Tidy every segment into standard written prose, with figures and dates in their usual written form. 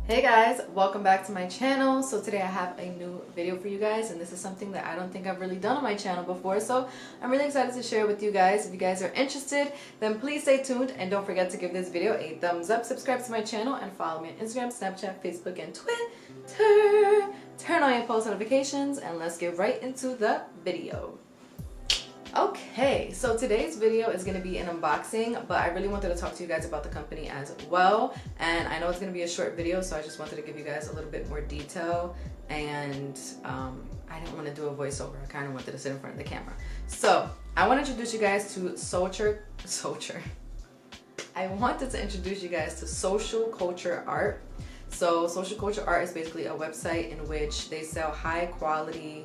Hey guys, welcome back to my channel. So today I have a new video for you guys, and this is something that I don't think I've really done on my channel before, so I'm really excited to share with you guys. If you guys are interested, then please stay tuned and don't forget to give this video a thumbs up, subscribe to my channel, and follow me on Instagram, Snapchat, Facebook, and Twitter. Turn on your post notifications and let's get right into the video. Okay, so today's video is going to be an unboxing, but I really wanted to talk to you guys about the company as well. And I know it's going to be a short video, so I just wanted to give you guys a little bit more detail. And I didn't want to do a voiceover. I kind of wanted to sit in front of the camera. So I want to introduce you guys to I wanted to introduce you guys to Social Culture Art. So Social Culture Art is basically a website in which they sell high quality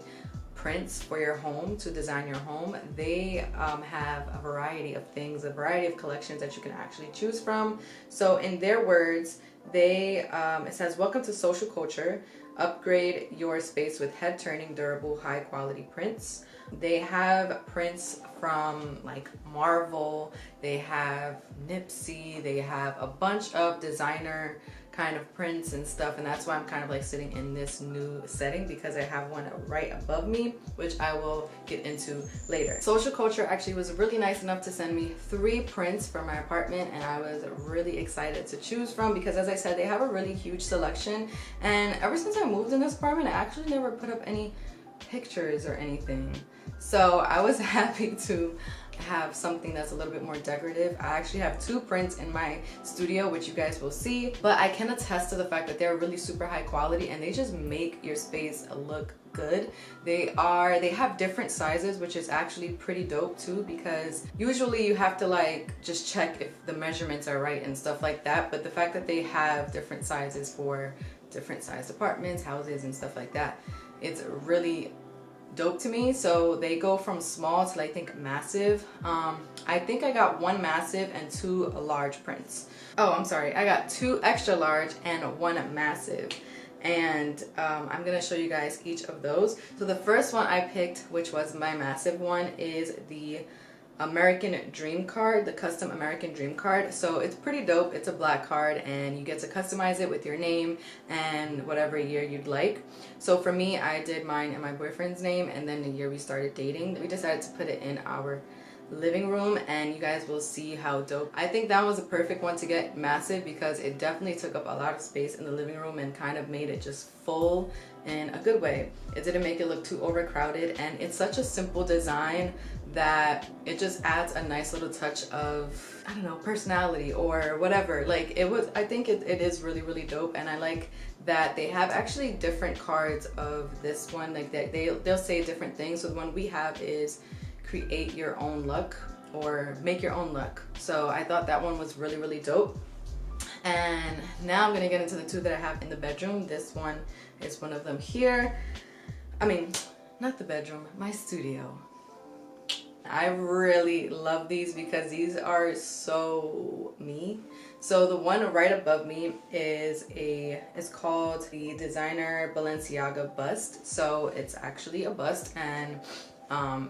prints for your home, to design your home. They have a variety of things, a variety of collections that you can actually choose from. So in their words, it says, welcome to Social Culture. Upgrade your space with head-turning, durable, high-quality prints. They have prints from like Marvel, they have Nipsey, they have a bunch of designer kind of prints and stuff, and that's why I'm kind of like sitting in this new setting, because I have one right above me, which I will get into later. Social Culture actually was really nice enough to send me 3 prints for my apartment, and I was really excited to choose from because, as I said, they have a really huge selection. And ever since I moved in this apartment, I actually never put up any pictures or anything, so I was happy to have something that's a little bit more decorative. I actually have 2 prints in my studio, which you guys will see, but I can attest to the fact that they're really super high quality and they just make your space look good. They have different sizes, which is actually pretty dope too, because usually you have to like just check if the measurements are right and stuff like that, but the fact that they have different sizes for different sized apartments, houses, and stuff like that, it's really dope to me. So they go from small to I think massive. I think I got 1 massive and 2 large prints. Oh, I'm sorry, I got 2 extra large and 1 massive, and I'm gonna show you guys each of those. So the first one I picked, which was my massive one, is the American Dream card, the custom American Dream card. So it's pretty dope. It's a black card and you get to customize it with your name and whatever year you'd like. So for me, I did mine in my boyfriend's name, and then the year we started dating, we decided to put it in our living room, and you guys will see how dope. I think that was a perfect one to get massive because it definitely took up a lot of space in the living room and kind of made it just full in a good way. It didn't make it look too overcrowded, and it's such a simple design that it just adds a nice little touch of, I don't know, personality or whatever. Like I think it is really, really dope, and I like that they have actually different cards of this one. Like they'll say different things. So the one we have is create your own luck, or make your own luck. So I thought that one was really, really dope. And now I'm gonna get into the 2 that I have in the bedroom. This one is one of them here. I mean, not the bedroom, my studio. I really love these because these are so me. So the one right above me is called the designer Balenciaga bust. So it's actually a bust, and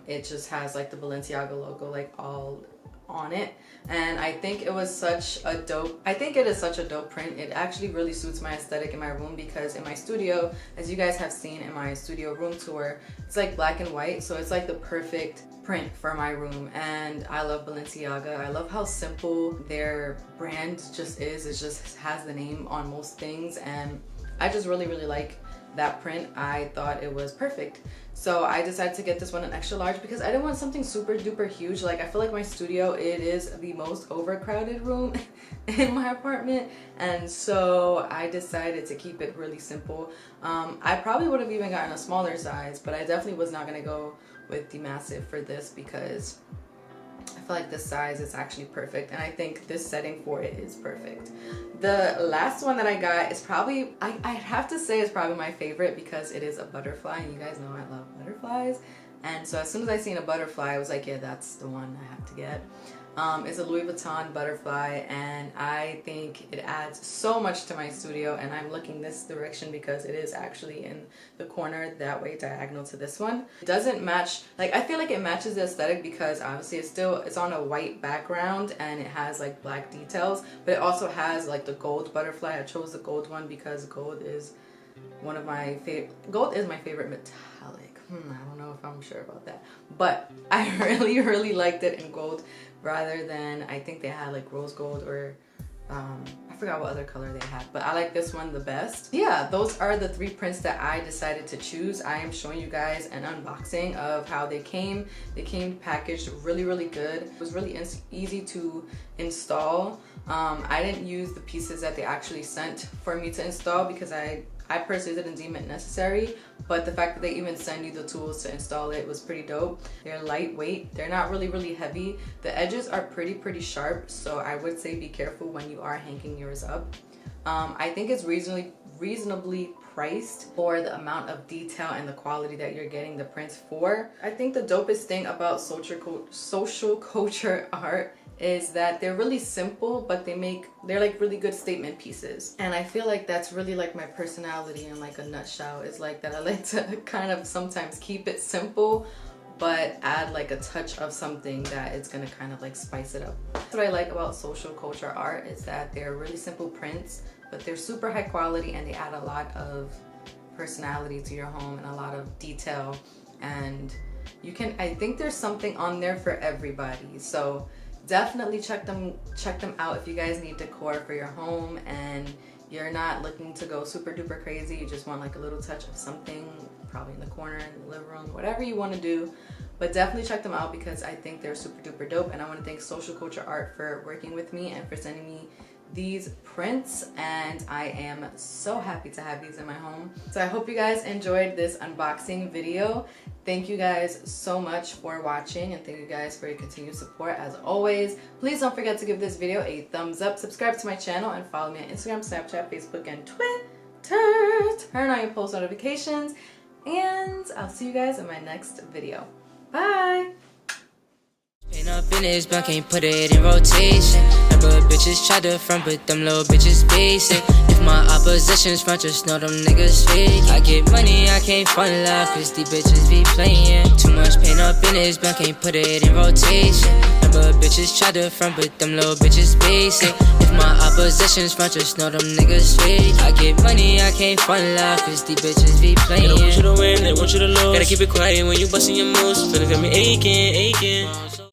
it just has like the Balenciaga logo like all on it, and I think it is such a dope print. It actually really suits my aesthetic in my room, because in my studio, as you guys have seen in my studio room tour, it's like black and white, so it's like the perfect print for my room. And I love Balenciaga. I love how simple their brand just is. It just has the name on most things, and I just really, really like that print. I thought it was perfect. So I decided to get this one an extra large because I didn't want something super duper huge. Like, I feel like my studio, it is the most overcrowded room in my apartment, and so I decided to keep it really simple. I probably would have even gotten a smaller size, but I definitely was not gonna go with the massive for this because I feel like this size is actually perfect, and I think this setting for it is perfect. The last one that I got is probably, I'd have to say, it's probably my favorite because it is a butterfly, and you guys know I love butterflies. And so as soon as I seen a butterfly, I was like, yeah, that's the one I have to get. It's a Louis Vuitton butterfly, and I think it adds so much to my studio, and I'm looking this direction because it is actually in the corner that way, diagonal to this one. It doesn't match, like, I feel like it matches the aesthetic because obviously it's on a white background and it has like black details, but it also has like the gold butterfly. I chose the gold one because gold is one of my favorite, gold is my favorite metallic. I don't know if I'm sure about that, but I really liked it in gold rather than, I think they had like rose gold or I forgot what other color they had, but I like this one the best. Yeah, those are the 3 prints that I decided to choose. I am showing you guys an unboxing of how they came. They came packaged really good. It was really easy to install. I didn't use the pieces that they actually sent for me to install because I personally didn't deem it necessary, but the fact that they even send you the tools to install it was pretty dope. They're lightweight, they're not really heavy. The edges are pretty sharp, so I would say be careful when you are hanging yours up. I think it's reasonably priced for the amount of detail and the quality that you're getting the prints for. I think the dopest thing about social culture art is that they're really simple, but they're like really good statement pieces. And I feel like that's really like my personality in like a nutshell, is like that I like to kind of sometimes keep it simple, but add like a touch of something that is gonna kind of like spice it up. That's what I like about social culture art, is that they're really simple prints, but they're super high quality and they add a lot of personality to your home and a lot of detail. And I think there's something on there for everybody. So definitely check them out if you guys need decor for your home and you're not looking to go super duper crazy. You just want like a little touch of something, probably in the corner, in the living room, whatever you want to do. But definitely check them out because I think they're super duper dope. And I want to thank Social Culture Art for working with me and for sending me these prints, and I am so happy to have these in my home. So I hope you guys enjoyed this unboxing video. Thank you guys so much for watching, and thank you guys for your continued support as always. Please don't forget to give this video a thumbs up, subscribe to my channel, and follow me on Instagram, Snapchat, Facebook, and Twitter. Turn on your post notifications, and I'll see you guys in my next video. Bye! Ain't up in his back, ain't put it in rotation. Remember bitches try to front, but them little bitches basic. If my opposition's front, just know them niggas fake. I get money, I can't fall in love, cause these bitches be playing. Too much pain up in his back, ain't put it in rotation. Remember bitches try to front, but them little bitches basic. If my opposition's front, just know them niggas fake. I get money, I can't fall in love, cause these bitches be playing. They don't want you to win, they want you to lose. Gotta keep it quiet when you bustin' your moves. Feelin' got me aching.